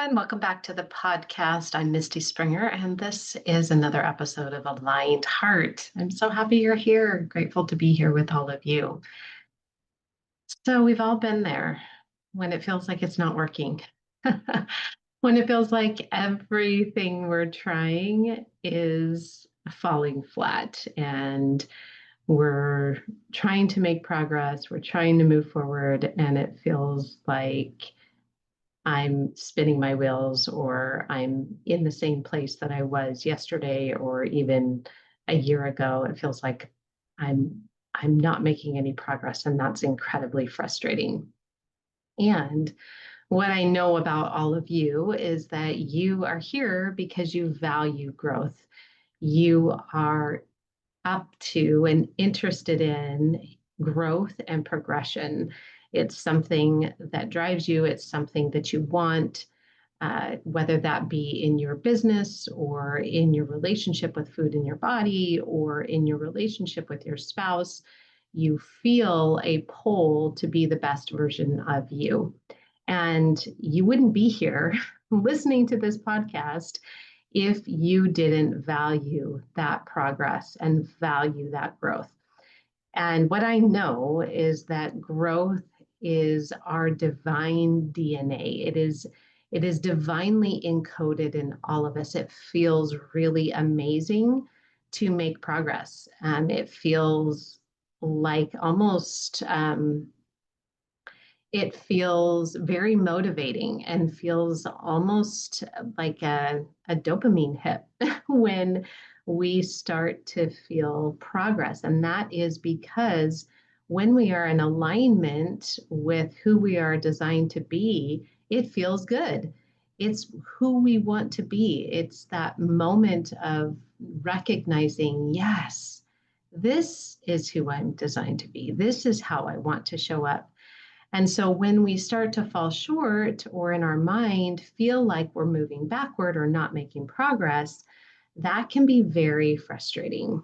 everyone. Welcome back to the podcast. I'm Misty Springer, and this is another episode of Aligned Heart. I'm so happy you're here. Grateful to be here with all of you. So, we've all been there when it feels like it's not working, when it feels like everything we're trying is falling flat, and we're trying to make progress, we're trying to move forward, and it feels like I'm spinning my wheels or I'm in the same place that I was yesterday or even a year ago. It feels like I'm I'm not making any progress, and that's incredibly frustrating. And what I know about all of you is that you are here because you value growth. You are up to and interested in growth and progression. It's something that drives you, it's something that you want, whether that be in your business or in your relationship with food in your body or in your relationship with your spouse. You feel a pull to be the best version of you. And you wouldn't be here listening to this podcast if you didn't value that progress and value that growth. And what I know is that growth is our divine DNA. It is divinely encoded in all of us. It feels really amazing to make progress. It feels like almost it feels very motivating and feels almost like a dopamine hit when we start to feel progress. And that is because when we are in alignment with who we are designed to be, it feels good. It's who we want to be. It's that moment of recognizing, yes, this is who I'm designed to be. This is how I want to show up. And so when we start to fall short or in our mind feel like we're moving backward or not making progress, that can be very frustrating.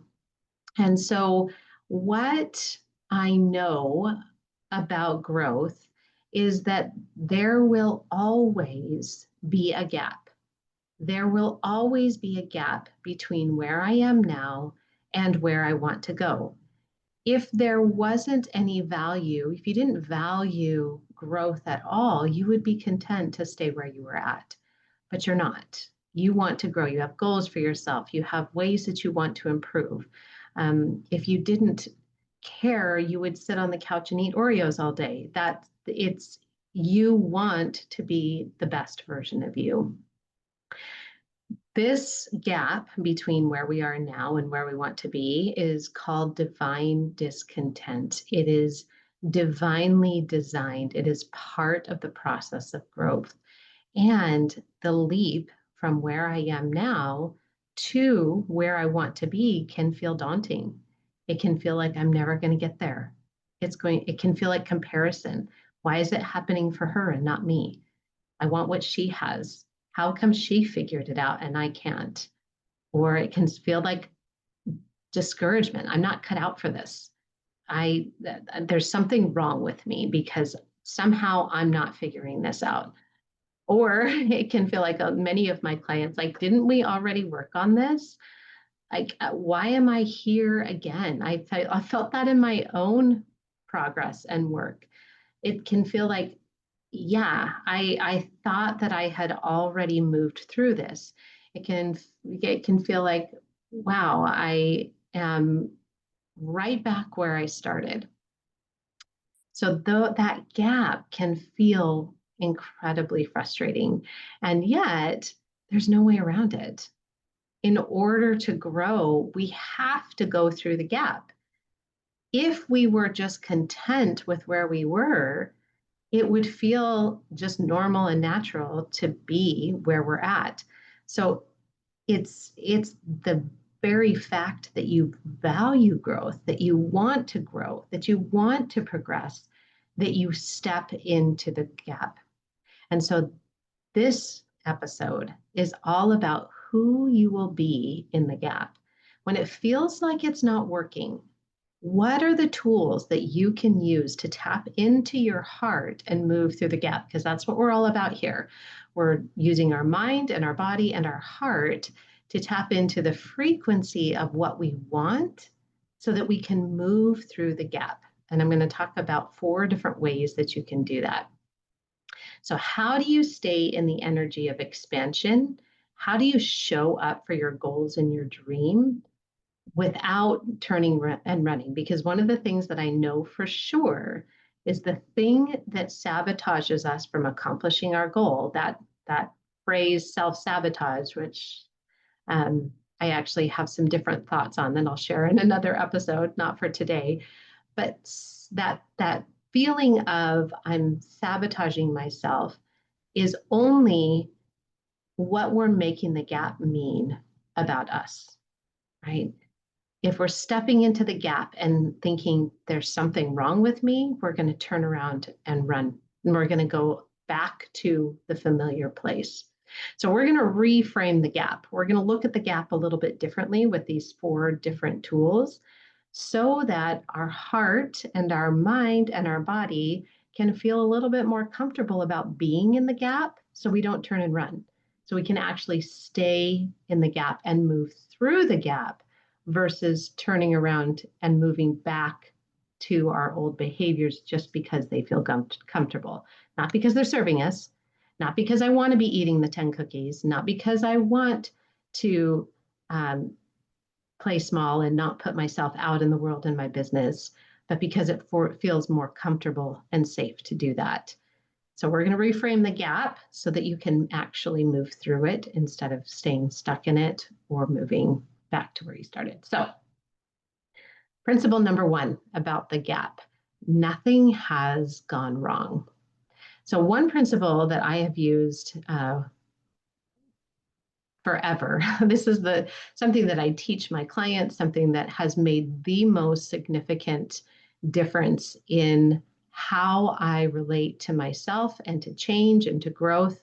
And so, what I know about growth is that there will always be a gap. There will always be a gap between where I am now and where I want to go. If there wasn't any value, if you didn't value growth at all, you would be content to stay where you were at. But you're not. You want to grow. You have goals for yourself. You have ways that you want to improve. If you didn't care, you would sit on the couch and eat Oreos all day. You want to be the best version of you. This gap between where we are now and where we want to be is called divine discontent. It is divinely designed. It is part of the process of growth. And the leap from where I am now to where I want to be can feel daunting. It can feel like I'm never going to get there. It can feel like comparison. Why is it happening for her and not me? I want what she has. How come she figured it out and I can't? Or it can feel like discouragement. I'm not cut out for this. There's something wrong with me because somehow I'm not figuring this out. Or it can feel like many of my clients, like, didn't we already work on this? Like, why am I here again? I felt that in my own progress and work. It can feel like, yeah, I thought that I had already moved through this. It can feel like, wow, I am right back where I started. So though that gap can feel incredibly frustrating, and yet there's no way around it. In order to grow, we have to go through the gap. If we were just content with where we were, it would feel just normal and natural to be where we're at. So it's the very fact that you value growth, that you want to grow, that you want to progress, that you step into the gap. And so this episode is all about who you will be in the gap. When it feels like it's not working, What are the tools that you can use to tap into your heart and move through the gap? Because that's what we're all about here. We're using our mind and our body and our heart to tap into the frequency of what we want so that we can move through the gap. And I'm going to talk about 4 different ways that you can do that. So, how do you stay in the energy of expansion? How do you show up for your goals and your dream without turning and running? Because one of the things that I know for sure is the thing that sabotages us from accomplishing our goal, that phrase self-sabotage, which I actually have some different thoughts on that I'll share in another episode, not for today, but that feeling of I'm sabotaging myself is only what we're making the gap mean about us, right? If we're stepping into the gap and thinking there's something wrong with me, we're going to turn around and run. And we're going to go back to the familiar place. So we're going to reframe the gap. We're going to look at the gap a little bit differently with these 4 different tools so that our heart and our mind and our body can feel a little bit more comfortable about being in the gap so we don't turn and run. So we can actually stay in the gap and move through the gap versus turning around and moving back to our old behaviors just because they feel comfortable. Not because they're serving us, not because I want to be eating the 10 cookies, not because I want to play small and not put myself out in the world in my business, but because it feels more comfortable and safe to do that. So we're going to reframe the gap so that you can actually move through it instead of staying stuck in it or moving back to where you started. So principle number 1 about the gap: nothing has gone wrong. So one principle that I have used forever. This is something that I teach my clients, something that has made the most significant difference in how I relate to myself and to change and to growth,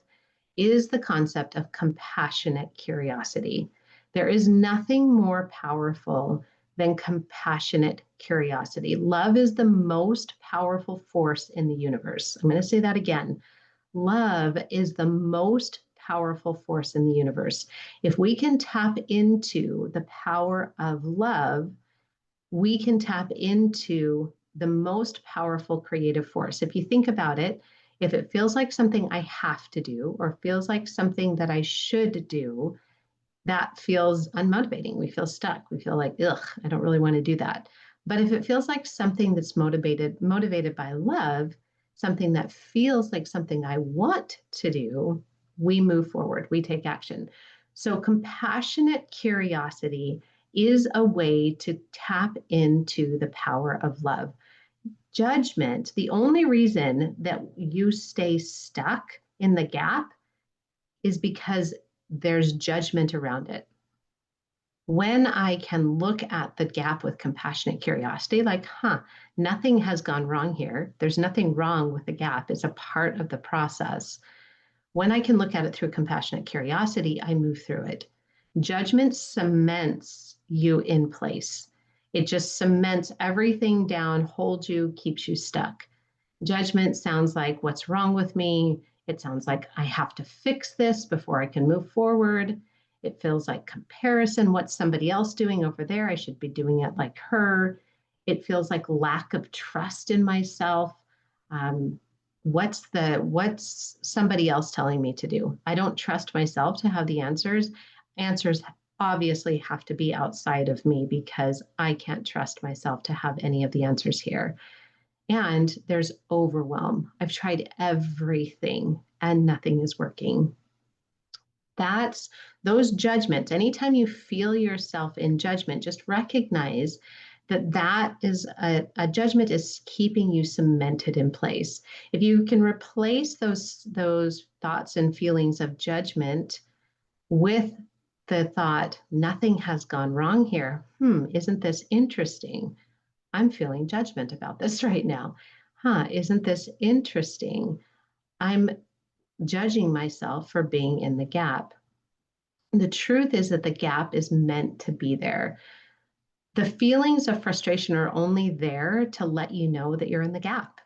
is the concept of compassionate curiosity. There is nothing more powerful than compassionate curiosity. Love is the most powerful force in the universe. I'm going to say that again. Love is the most powerful force in the universe. If we can tap into the power of love, we can tap into the most powerful creative force. If you think about it, if it feels like something I have to do or feels like something that I should do, that feels unmotivating. We feel stuck. We feel like, ugh, I don't really want to do that. But if it feels like something that's motivated by love, something that feels like something I want to do, we move forward, we take action. So compassionate curiosity is a way to tap into the power of love. Judgment, the only reason that you stay stuck in the gap is because there's judgment around it. When I can look at the gap with compassionate curiosity, like, nothing has gone wrong here. There's nothing wrong with the gap. It's a part of the process. When I can look at it through compassionate curiosity, I move through it. Judgment cements you in place. It just cements everything down, holds you, keeps you stuck. Judgment sounds like, what's wrong with me? It sounds like I have to fix this before I can move forward. It feels like comparison. What's somebody else doing over there? I should be doing it like her. It feels like lack of trust in myself. What's somebody else telling me to do? I don't trust myself to have the answers. Answers obviously have to be outside of me because I can't trust myself to have any of the answers here. And there's overwhelm. I've tried everything and nothing is working. That's those judgments. Anytime you feel yourself in judgment, just recognize that is a judgment is keeping you cemented in place. If you can replace those thoughts and feelings of judgment with the thought, nothing has gone wrong here. Isn't this interesting? I'm feeling judgment about this right now. Isn't this interesting? I'm judging myself for being in the gap. The truth is that the gap is meant to be there. The feelings of frustration are only there to let you know that you're in the gap.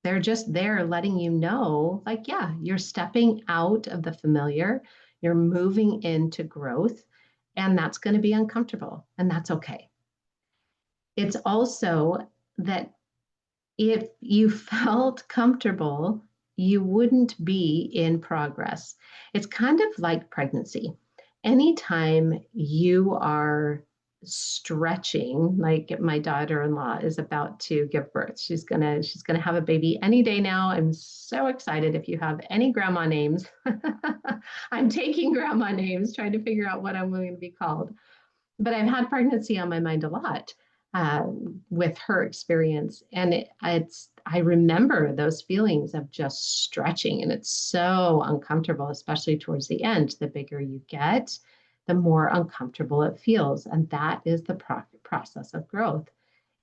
They're just there letting you know, like, yeah, you're stepping out of the familiar, you're moving into growth, and that's going to be uncomfortable, and that's okay. It's also that if you felt comfortable, you wouldn't be in progress. It's kind of like pregnancy. Anytime you are stretching, like my daughter-in-law is about to give birth. She's gonna have a baby any day now. I'm so excited. If you have any grandma names, I'm taking grandma names, trying to figure out what I'm going to be called. But I've had pregnancy on my mind a lot uh, with her experience, and I remember those feelings of just stretching, and it's so uncomfortable, especially towards the end. The bigger you get, the more uncomfortable it feels, and that is the process of growth.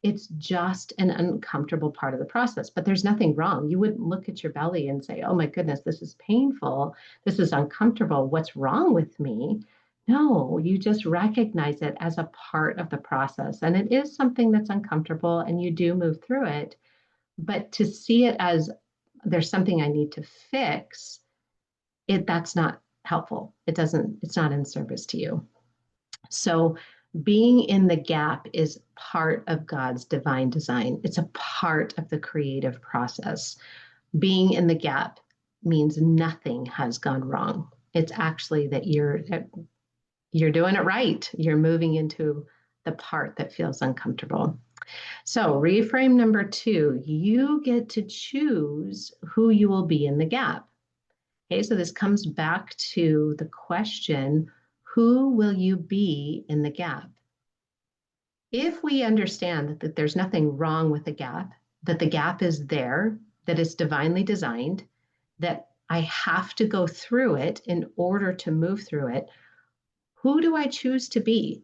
It's just an uncomfortable part of the process, but there's nothing wrong. You wouldn't look at your belly and say, oh my goodness, this is painful. This is uncomfortable. What's wrong with me? No, you just recognize it as a part of the process. And it is something that's uncomfortable and you do move through it. But to see it as there's something I need to fix, that's not helpful. It's not in service to you. So being in the gap is part of God's divine design. It's a part of the creative process. Being in the gap means nothing has gone wrong. It's actually that you're doing it right. You're moving into the part that feels uncomfortable. So, reframe number 2, you get to choose who you will be in the gap. Okay, so this comes back to the question, who will you be in the gap? If we understand that there's nothing wrong with the gap, that the gap is there, that it's divinely designed, that I have to go through it in order to move through it, who do I choose to be?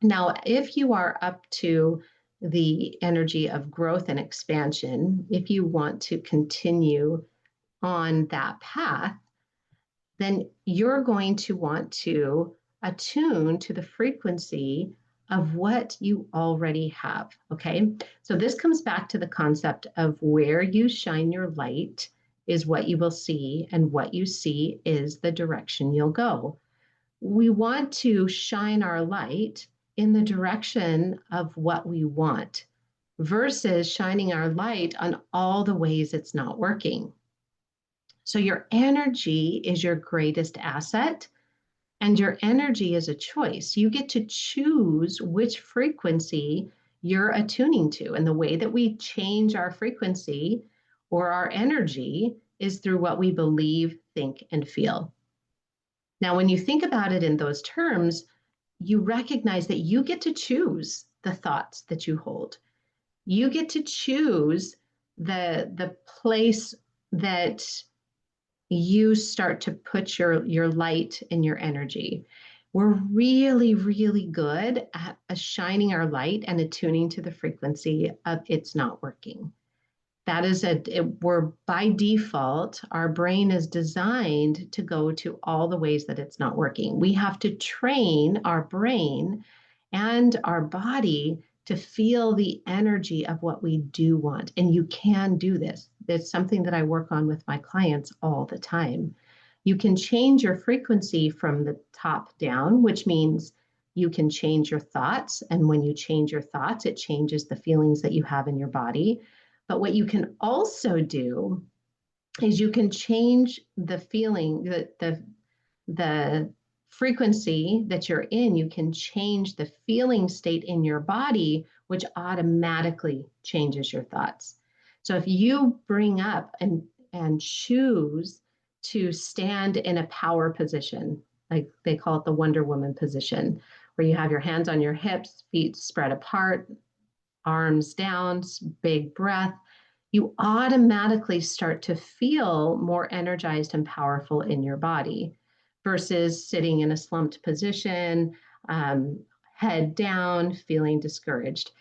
Now, if you are up to the energy of growth and expansion, if you want to continue on that path, then you're going to want to attune to the frequency of what you already have. Okay. So this comes back to the concept of where you shine your light is what you will see, and what you see is the direction you'll go. We want to shine our light in the direction of what we want versus shining our light on all the ways it's not working. So your energy is your greatest asset, and your energy is a choice. You get to choose which frequency you're attuning to. And the way that we change our frequency or our energy is through what we believe, think, and feel. Now, when you think about it in those terms, you recognize that you get to choose the thoughts that you hold. You get to choose the place that you start to put your light and your energy. We're really, really good at shining our light and attuning to the frequency of it's not working. That is we're by default, our brain is designed to go to all the ways that it's not working. We have to train our brain and our body to feel the energy of what we do want. And you can do this. It's something that I work on with my clients all the time. You can change your frequency from the top down, which means you can change your thoughts. And when you change your thoughts, it changes the feelings that you have in your body. But what you can also do is you can change the feeling, the frequency that you're in. You can change the feeling state in your body, which automatically changes your thoughts. So if you bring up and choose to stand in a power position, like they call it the Wonder Woman position, where you have your hands on your hips, feet spread apart, arms down, big breath, you automatically start to feel more energized and powerful in your body versus sitting in a slumped position, head down, feeling discouraged.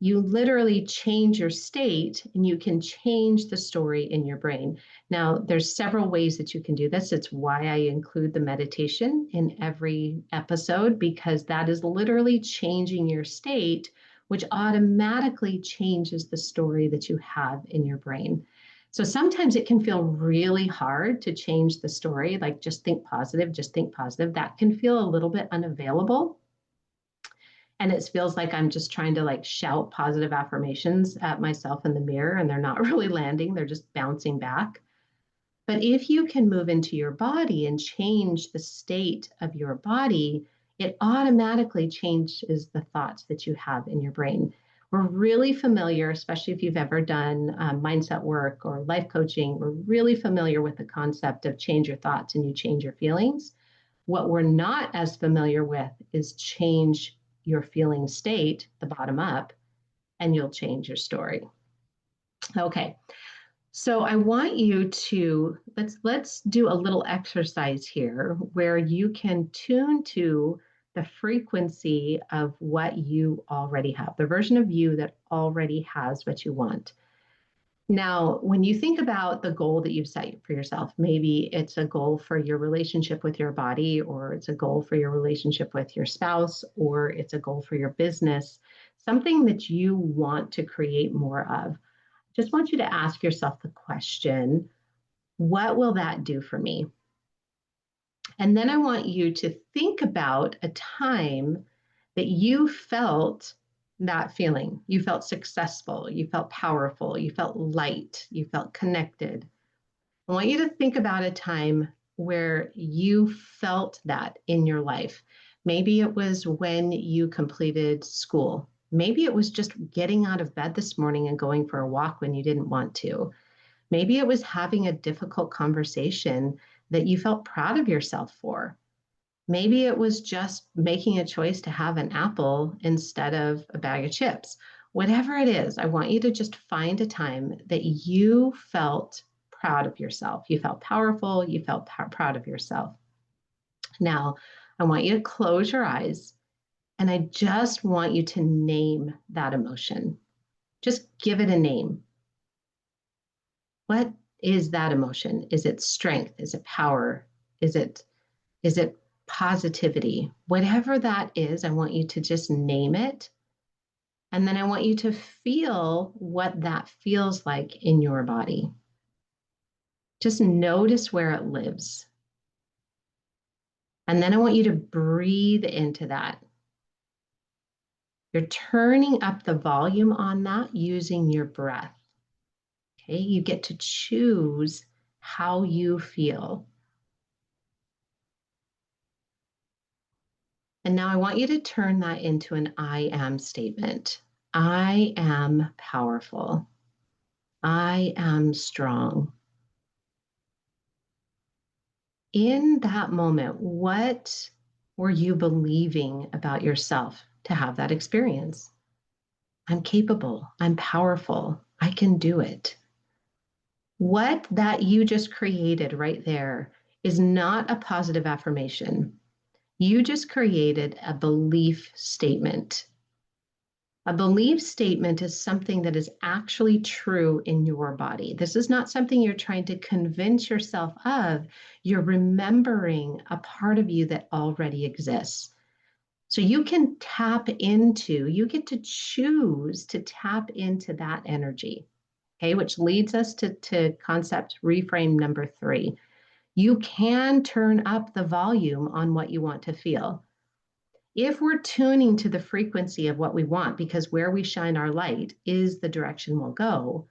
you literally change your state and you can change the story in your brain. Now, there's several ways that you can do this. It's why I include the meditation in every episode, because that is literally changing your state, which automatically changes the story that you have in your brain. So sometimes it can feel really hard to change the story, like just think positive, just think positive. That can feel a little bit unavailable. And it feels like I'm just trying to like shout positive affirmations at myself in the mirror, and they're not really landing, they're just bouncing back. But if you can move into your body and change the state of your body, it automatically changes the thoughts that you have in your brain. We're really familiar, especially if you've ever done mindset work or life coaching, we're really familiar with the concept of change your thoughts and you change your feelings. What we're not as familiar with is change your feeling state, the bottom up, and you'll change your story. Okay. So I want you to let's do a little exercise here where you can tune to the frequency of what you already have, the version of you that already has what you want. Now, when you think about the goal that you've set for yourself, maybe it's a goal for your relationship with your body, or it's a goal for your relationship with your spouse, or it's a goal for your business, something that you want to create more of. Just want you to ask yourself the question, what will that do for me? And then I want you to think about a time that you felt that feeling. You felt successful, you felt powerful, you felt light, you felt connected. I want you to think about a time where you felt that in your life. Maybe it was when you completed school. Maybe it was just getting out of bed this morning and going for a walk when you didn't want to. Maybe it was having a difficult conversation that you felt proud of yourself for. Maybe it was just making a choice to have an apple instead of a bag of chips. Whatever it is, I want you to just find a time that you felt proud of yourself. You felt powerful, you felt proud of yourself. Now, I want you to close your eyes and I just want you to name that emotion. Just give it a name. What is that emotion? Is it strength? Is it power? Is it positivity? Whatever that is, I want you to just name it. And then I want you to feel what that feels like in your body. Just notice where it lives. And then I want you to breathe into that. You're turning up the volume on that using your breath. Okay, you get to choose how you feel. And now I want you to turn that into an I am statement. I am powerful. I am strong. In that moment, what were you believing about yourself to have that experience? I'm capable. I'm powerful. I can do it. What that you just created right there is not a positive affirmation. You just created a belief statement. A belief statement is something that is actually true in your body. This is not something you're trying to convince yourself of. You're remembering a part of you that already exists. So you can tap into, you get to choose to tap into that energy. Okay, which leads us to concept reframe number 3. You can turn up the volume on what you want to feel. If we're tuning to the frequency of what we want, because where we shine our light is the direction we'll go,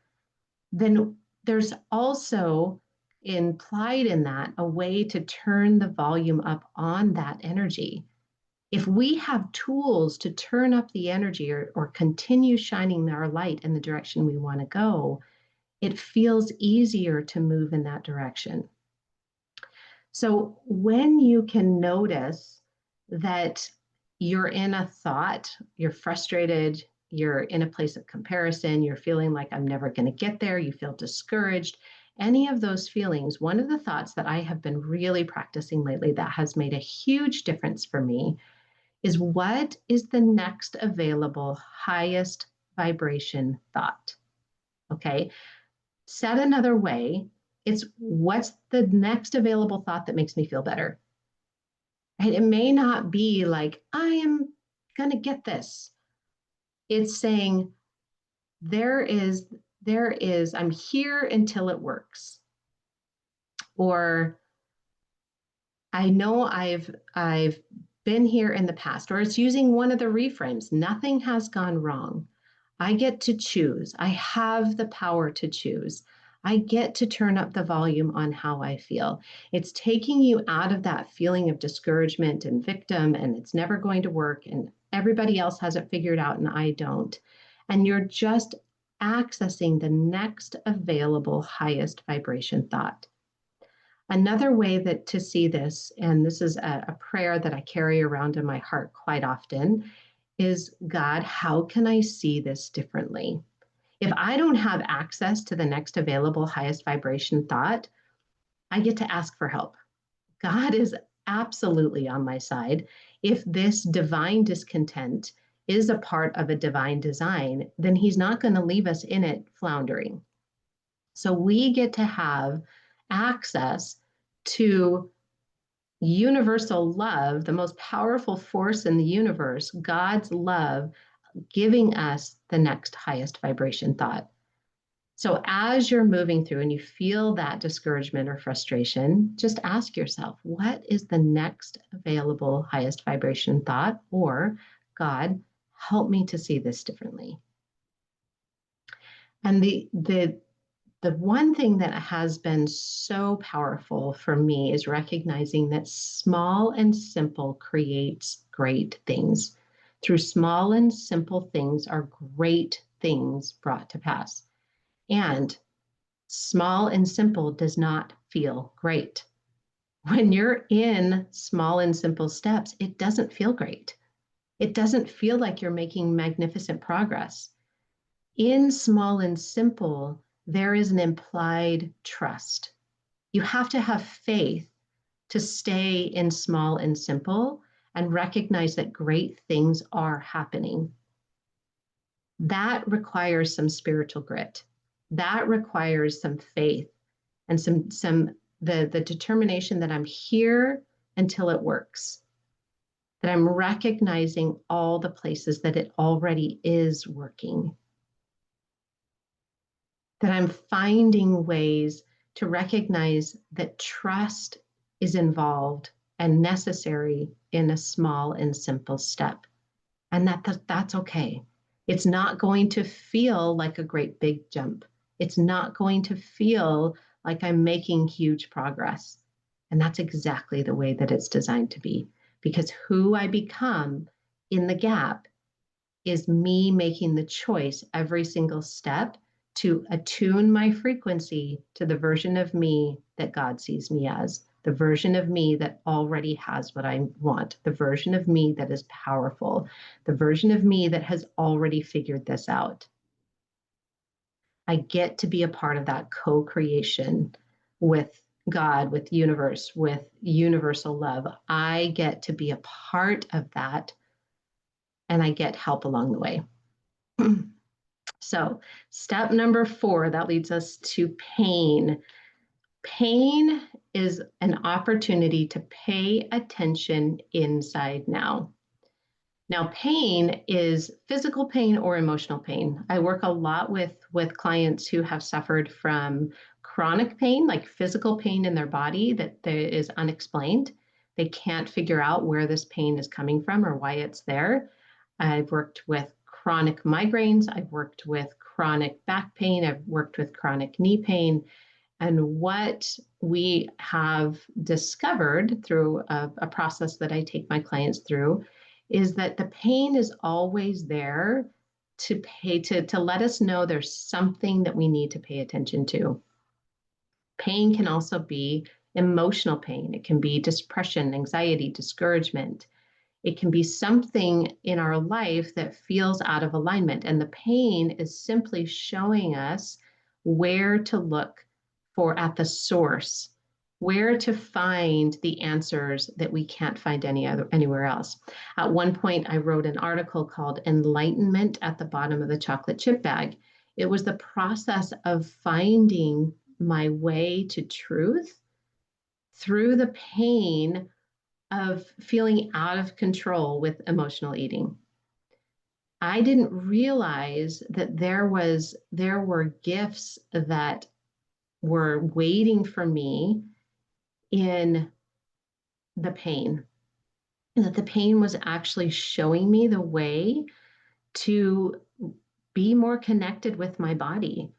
then there's also implied in that a way to turn the volume up on that energy. If we have tools to turn up the energy or continue shining our light in the direction we want to go, it feels easier to move in that direction. So when you can notice that you're in a thought, you're frustrated, you're in a place of comparison, you're feeling like I'm never going to get there, you feel discouraged, any of those feelings, one of the thoughts that I have been really practicing lately that has made a huge difference for me is what is the next available highest vibration thought. Okay. Said another way, it's what's the next available thought that makes me feel better? Right? It may not be like, I am going to get this. It's saying, I'm here until it works. Or I know I've been here in the past, or it's using one of the reframes. Nothing has gone wrong. I get to choose. I have the power to choose. I get to turn up the volume on how I feel. It's taking you out of that feeling of discouragement and victim, and it's never going to work, and everybody else has it figured out, and I don't. And you're just accessing the next available highest vibration thought. Another way that to see this, and this is a prayer that I carry around in my heart quite often, is God, how can I see this differently? If I don't have access to the next available highest vibration thought, I get to ask for help. God is absolutely on my side. If this divine discontent is a part of a divine design, then he's not going to leave us in it floundering. So we get to have access to universal love, the most powerful force in the universe, God's love, giving us the next highest vibration thought. So as you're moving through and you feel that discouragement or frustration, just ask yourself, what is the next available highest vibration thought? Or, God, help me to see this differently. And the one thing that has been so powerful for me is recognizing that small and simple creates great things. Through small and simple things are great things brought to pass. And small and simple does not feel great. When you're in small and simple steps, it doesn't feel great. It doesn't feel like you're making magnificent progress. In small and simple, there is an implied trust. You have to have faith to stay in small and simple and recognize that great things are happening. That requires some spiritual grit. That requires some faith and the determination that I'm here until it works. That I'm recognizing all the places that it already is working. That I'm finding ways to recognize that trust is involved and necessary in a small and simple step. And that's okay. It's not going to feel like a great big jump. It's not going to feel like I'm making huge progress. And that's exactly the way that it's designed to be. Because who I become in the gap is me making the choice every single step to attune my frequency to the version of me that God sees me as, the version of me that already has what I want, the version of me that is powerful, the version of me that has already figured this out. I get to be a part of that co-creation with God, with universe, with universal love. I get to be a part of that, and I get help along the way. So, step number 4, that leads us to pain. Pain is an opportunity to pay attention inside now. Now, pain is physical pain or emotional pain. I work a lot with clients who have suffered from chronic pain, like physical pain in their body that is unexplained. They can't figure out where this pain is coming from or why it's there. I've worked with chronic migraines. I've worked with chronic back pain. I've worked with chronic knee pain. And what we have discovered through a process that I take my clients through is that the pain is always there to let us know there's something that we need to pay attention to. Pain can also be emotional pain. It can be depression, anxiety, discouragement. It can be something in our life that feels out of alignment. And the pain is simply showing us where to look for at the source where to find the answers that we can't find anywhere else. At one point, I wrote an article called Enlightenment at the Bottom of the Chocolate Chip Bag. It was the process of finding my way to truth through the pain of feeling out of control with emotional eating. I didn't realize that there were gifts that were waiting for me in the pain, and that the pain was actually showing me the way to be more connected with my body,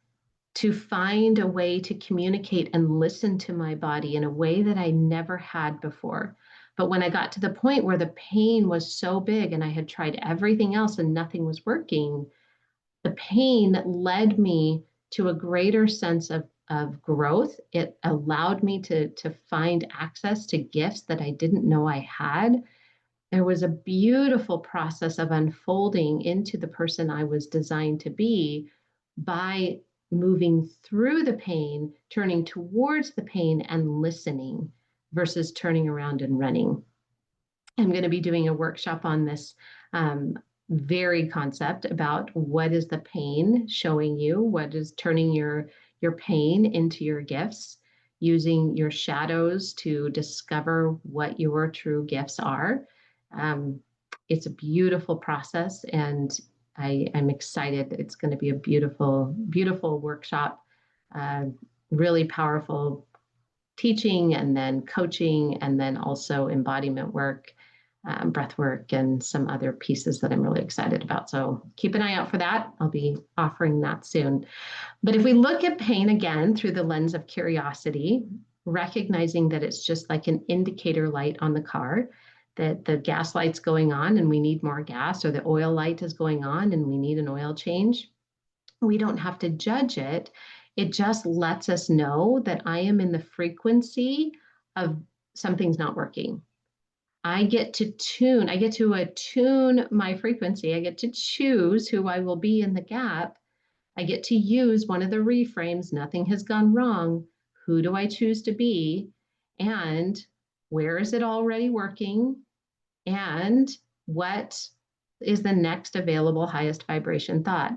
to find a way to communicate and listen to my body in a way that I never had before. But when I got to the point where the pain was so big and I had tried everything else and nothing was working, the pain led me to a greater sense of growth. It allowed me to find access to gifts that I didn't know I had. There was a beautiful process of unfolding into the person I was designed to be by moving through the pain, turning towards the pain and listening versus turning around and running. I'm going to be doing a workshop on this very concept about what is the pain showing you, what is turning your pain into your gifts, using your shadows to discover what your true gifts are. Um, it's a beautiful process, and I'm excited. It's going to be a beautiful, beautiful workshop, uh, really powerful teaching and then coaching and then also embodiment work, breath work, and some other pieces that I'm really excited about. So keep an eye out for that. I'll be offering that soon. But if we look at pain again through the lens of curiosity, recognizing that it's just like an indicator light on the car, that the gas light's going on and we need more gas, or the oil light is going on and we need an oil change. We don't have to judge it. It just lets us know that I am in the frequency of something's not working. I get to attune my frequency. I get to choose who I will be in the gap. I get to use one of the reframes, nothing has gone wrong. Who do I choose to be? And where is it already working? And what is the next available highest vibration thought?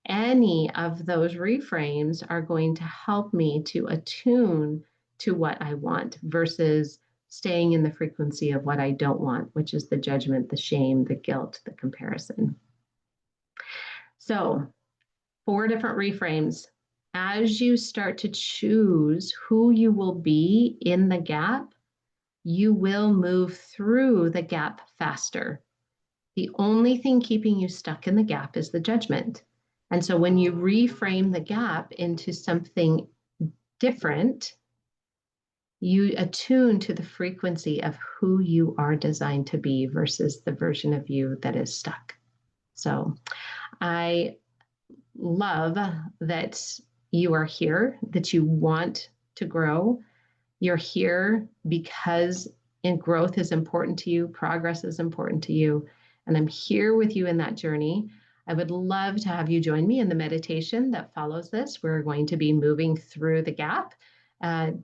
Any of those reframes are going to help me to attune to what I want versus staying in the frequency of what I don't want, which is the judgment, the shame, the guilt, the comparison. So, 4 different reframes. As you start to choose who you will be in the gap, you will move through the gap faster. The only thing keeping you stuck in the gap is the judgment. And so when you reframe the gap into something different, you attune to the frequency of who you are designed to be versus the version of you that is stuck. So I love that you are here, that you want to grow. You're here because growth is important to you, progress is important to you, and I'm here with you in that journey. I would love to have you join me in the meditation that follows this. We're going to be moving through the gap,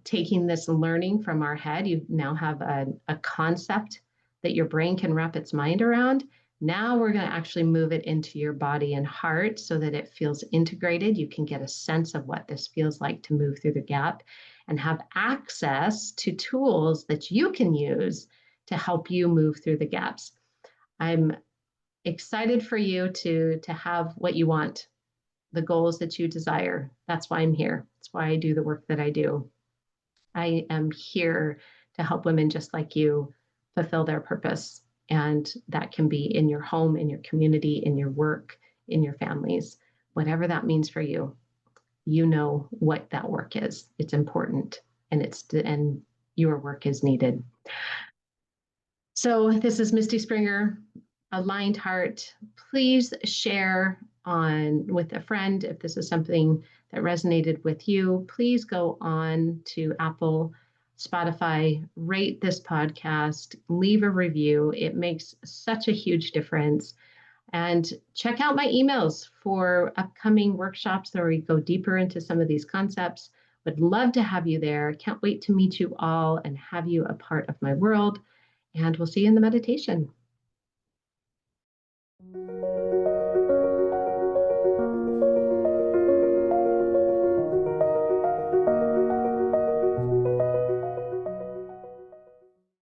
taking this learning from our head. You now have a concept that your brain can wrap its mind around. Now we're going to actually move it into your body and heart so that it feels integrated. You can get a sense of what this feels like to move through the gap and have access to tools that you can use to help you move through the gaps. I'm excited for you to have what you want, the goals that you desire. That's why I'm here. That's why I do the work that I do. I am here to help women just like you fulfill their purpose. And that can be in your home, in your community, in your work, in your families, whatever that means for you. You know what that work is. It's important, and your work is needed. So this is Misty Springer, Aligned Heart. Please share with a friend if this is something that resonated with you. Please go on to Apple, Spotify, rate this podcast, leave a review. It makes such a huge difference. And check out my emails for upcoming workshops where we go deeper into some of these concepts, Would love to have you there. Can't wait to meet you all and have you a part of my world. And we'll see you in the meditation.